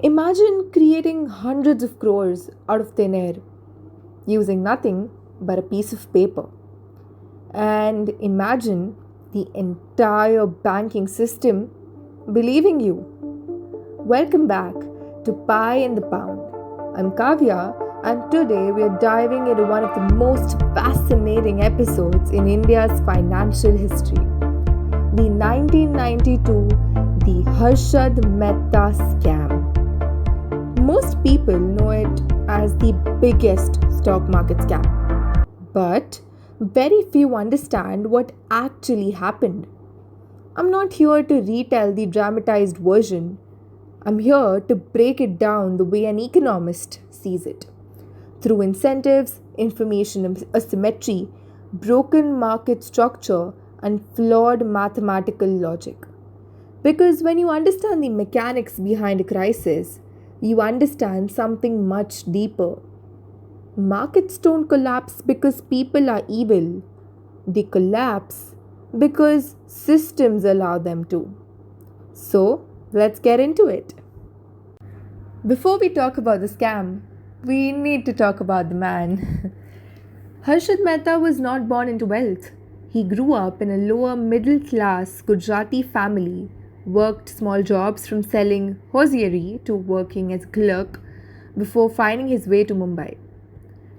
Imagine creating hundreds of crores out of thin air using nothing but a piece of paper. And imagine the entire banking system believing you. Welcome back to Pie in the Pound. I'm Kavya, and today we are diving into one of the most fascinating episodes in India's financial history, the 1992 the Harshad Mehta scam. Most people know it as the biggest stock market scam, but very few understand what actually happened. I'm not here to retell the dramatized version. I'm here to break it down the way an economist sees it through incentives, information asymmetry, broken market structure, and flawed mathematical logic. Because when you understand the mechanics behind a crisis, you understand something much deeper. Markets don't collapse because people are evil, they collapse because systems allow them to. So, let's get into it. Before we talk about the scam, we need to talk about the man. Harshad Mehta was not born into wealth. He grew up in a lower middle class Gujarati family, worked small jobs from selling hosiery to working as a clerk before finding his way to Mumbai.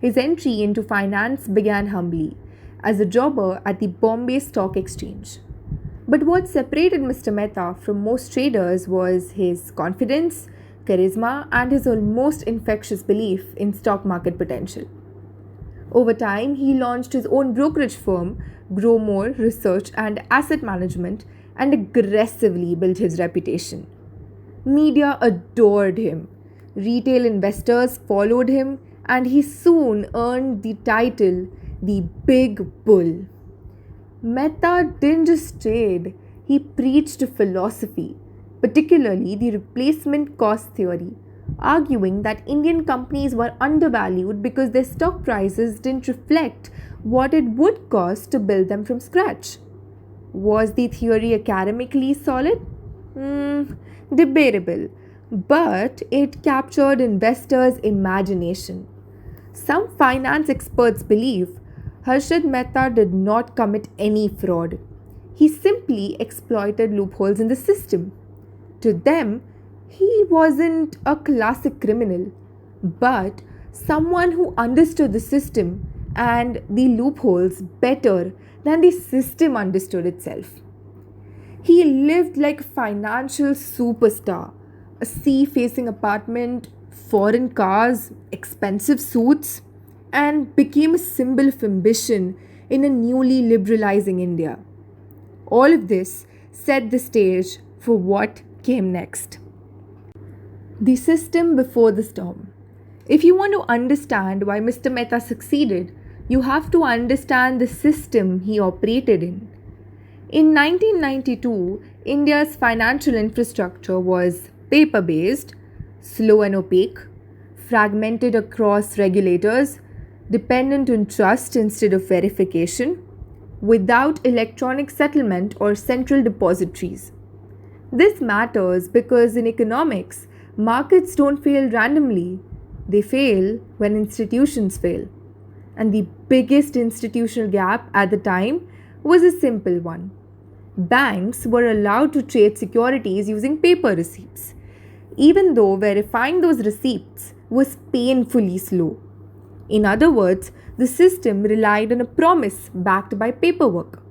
His entry into finance began humbly as a jobber at the Bombay Stock Exchange. But what separated Mr. Mehta from most traders was his confidence, charisma, and his almost infectious belief in stock market potential. Over time, he launched his own brokerage firm, Grow More Research and Asset Management, and aggressively built his reputation. Media adored him. Retail investors followed him, and he soon earned the title the Big Bull. Mehta didn't just trade, he preached philosophy, particularly the replacement cost theory, arguing that Indian companies were undervalued because their stock prices didn't reflect what it would cost to build them from scratch. Was the theory academically solid? Debatable, but it captured investors' imagination. Some finance experts believe Harshad Mehta did not commit any fraud. He simply exploited loopholes in the system. To them, he wasn't a classic criminal, but someone who understood the system and the loopholes better than the system understood itself. He lived like a financial superstar, a sea facing apartment, foreign cars, expensive suits, and became a symbol of ambition in a newly liberalizing India. All of this set the stage for what came next. The system before the storm. If you want to understand why Mr. Mehta succeeded, you have to understand the system he operated in. In 1992, India's financial infrastructure was paper based, slow and opaque, fragmented across regulators, dependent on trust instead of verification, without electronic settlement or central depositories. This matters because in economics, markets don't fail randomly, they fail when institutions fail. And the biggest institutional gap at the time was a simple one. Banks were allowed to trade securities using paper receipts, even though verifying those receipts was painfully slow. In other words, the system relied on a promise backed by paperwork,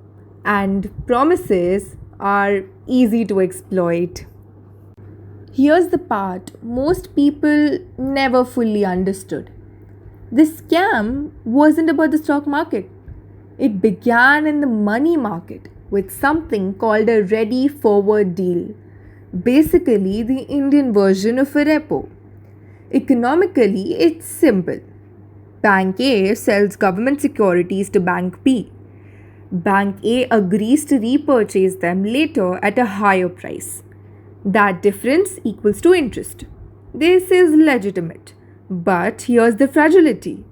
and promises are easy to exploit. Here's the part most people never fully understood. This scam wasn't about the stock market. It began in the money market with something called a ready forward deal, basically the Indian version of a repo. Economically, it's simple. Bank A sells government securities to Bank B. Bank A agrees to repurchase them later at a higher price. That difference equals to interest. This is legitimate. But here's the fragility.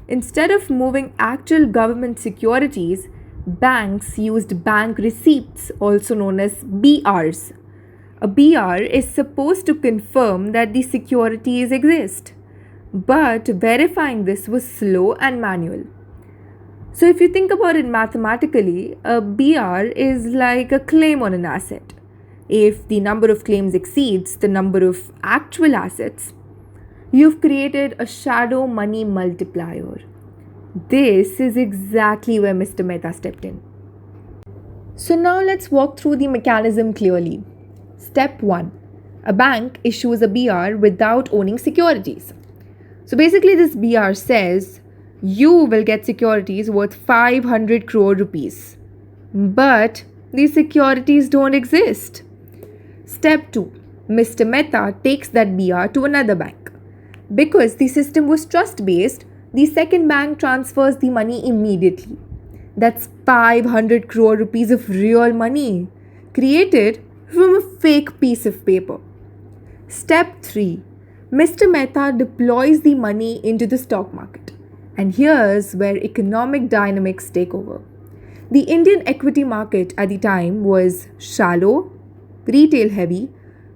Instead of moving actual government securities, banks used bank receipts, also known as BRs. A BR is supposed to confirm that the securities exist, but verifying this was slow and manual. So, if you think about it mathematically, a BR is like a claim on an asset. If the number of claims exceeds the number of actual assets, you've created a shadow money multiplier. This is exactly where Mr. Mehta stepped in. So, now let's walk through the mechanism clearly. Step 1. A bank issues a BR without owning securities. So, basically, this BR says you will get securities worth 500 crore rupees. But these securities don't exist. Step 2. Mr. Mehta takes that BR to another bank. Because the system was trust based, the second bank transfers the money immediately. That's 500 crore rupees of real money created from a fake piece of paper. Step 3. Mr. Mehta deploys the money into the stock market. And here's where economic dynamics take over. The Indian equity market at the time was shallow, retail heavy,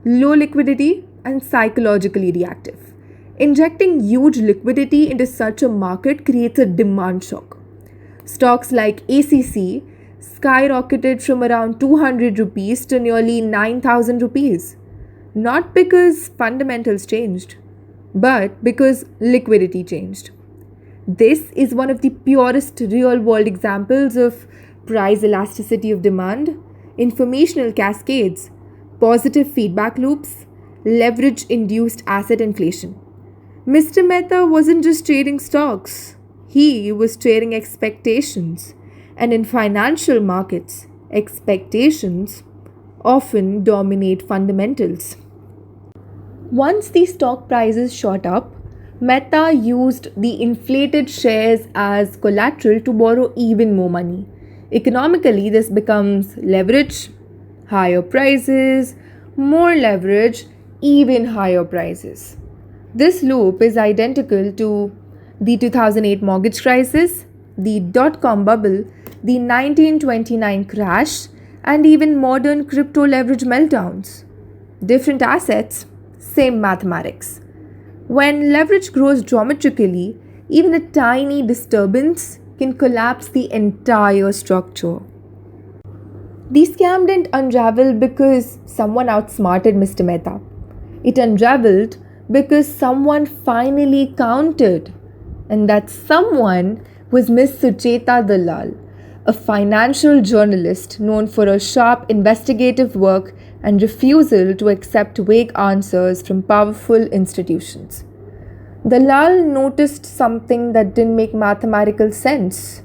low liquidity, and psychologically reactive. Injecting huge liquidity into such a market creates a demand shock. Stocks like ACC skyrocketed from around 200 rupees to nearly 9,000 rupees. Not because fundamentals changed, but because liquidity changed. This is one of the purest real world examples of price elasticity of demand, informational cascades, positive feedback loops, leverage induced asset inflation. Mr. Mehta wasn't just trading stocks, he was trading expectations. And in financial markets, expectations often dominate fundamentals. Once the stock prices shot up, Mehta used the inflated shares as collateral to borrow even more money. Economically, this becomes leverage, higher prices, more leverage, even higher prices. This loop is identical to the 2008 mortgage crisis, the dot-com bubble, the 1929 crash, and even modern crypto leverage meltdowns. Different assets, same mathematics. When leverage grows geometrically, even a tiny disturbance can collapse the entire structure. The scam didn't unravel because someone outsmarted Mr. Mehta. It unraveled because someone finally countered. And that someone was Miss Sucheta Dalal, a financial journalist known for her sharp investigative work and refusal to accept vague answers from powerful institutions. Dalal noticed something that didn't make mathematical sense.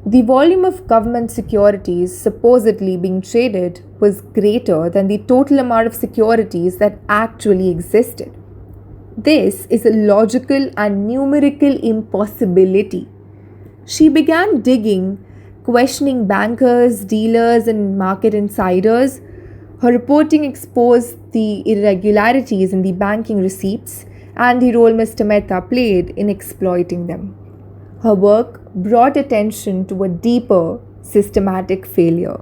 The volume of government securities supposedly being traded was greater than the total amount of securities that actually existed. This is a logical and numerical impossibility. She began digging, questioning bankers, dealers, and market insiders. Her reporting exposed the irregularities in the banking receipts and the role Mr. Mehta played in exploiting them. Her work brought attention to a deeper, systematic failure.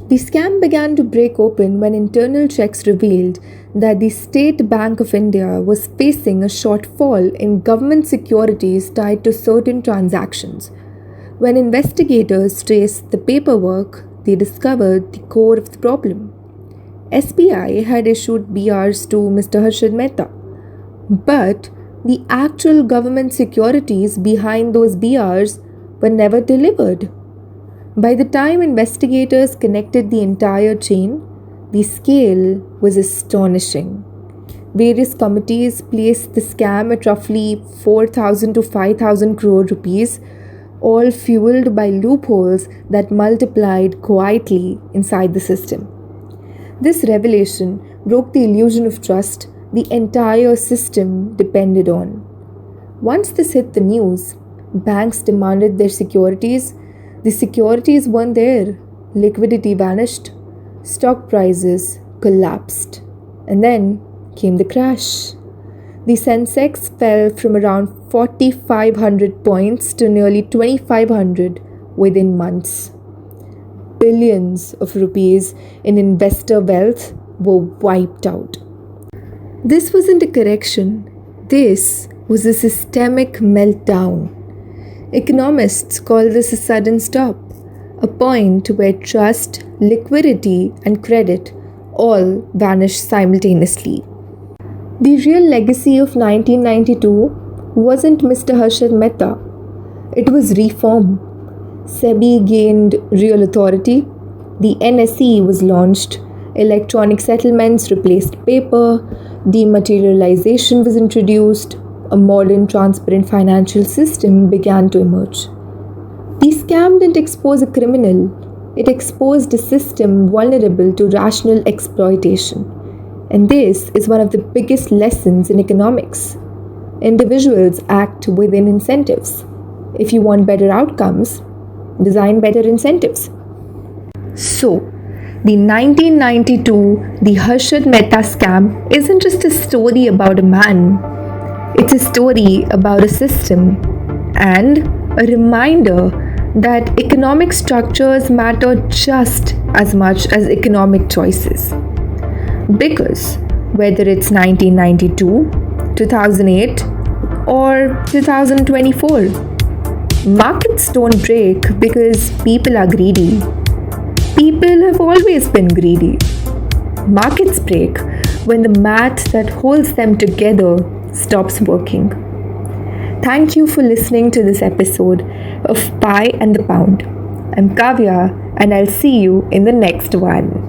The scam began to break open when internal checks revealed that the State Bank of India was facing a shortfall in government securities tied to certain transactions. When investigators traced the paperwork, they discovered the core of the problem. SBI had issued BRs to Mr. Harshad Mehta, but the actual government securities behind those BRs were never delivered. By the time investigators connected the entire chain, the scale was astonishing. Various committees placed the scam at roughly 4,000 to 5,000 crore rupees, all fueled by loopholes that multiplied quietly inside the system. This revelation broke the illusion of trust the entire system depended on. Once this hit the news, banks demanded their securities. The securities weren't there. Liquidity vanished. Stock prices collapsed. And then came the crash. The Sensex fell from around 4,500 points to nearly 2,500 within months. Billions of rupees in investor wealth were wiped out. This wasn't a correction, this was a systemic meltdown. Economists call this a sudden stop, a point where trust, liquidity, and credit all vanish simultaneously. The real legacy of 1992 wasn't Mr. Harshad Mehta, it was reform. SEBI gained real authority, the NSE was launched, electronic settlements replaced paper, dematerialization was introduced, a modern, transparent financial system began to emerge. The scam didn't expose a criminal, it exposed a system vulnerable to rational exploitation. And this is one of the biggest lessons in economics. Individuals act within incentives. If you want better outcomes, design better incentives. So, the 1992 The Harshad Mehta Scam isn't just a story about a man, it's a story about a system and a reminder that economic structures matter just as much as economic choices. Because whether it's 1992, 2008, or 2024, markets don't break because people are greedy. People have always been greedy. Markets break when the math that holds them together stops working. Thank you for listening to this episode of Pie and the Pound. I'm Kavya, and I'll see you in the next one.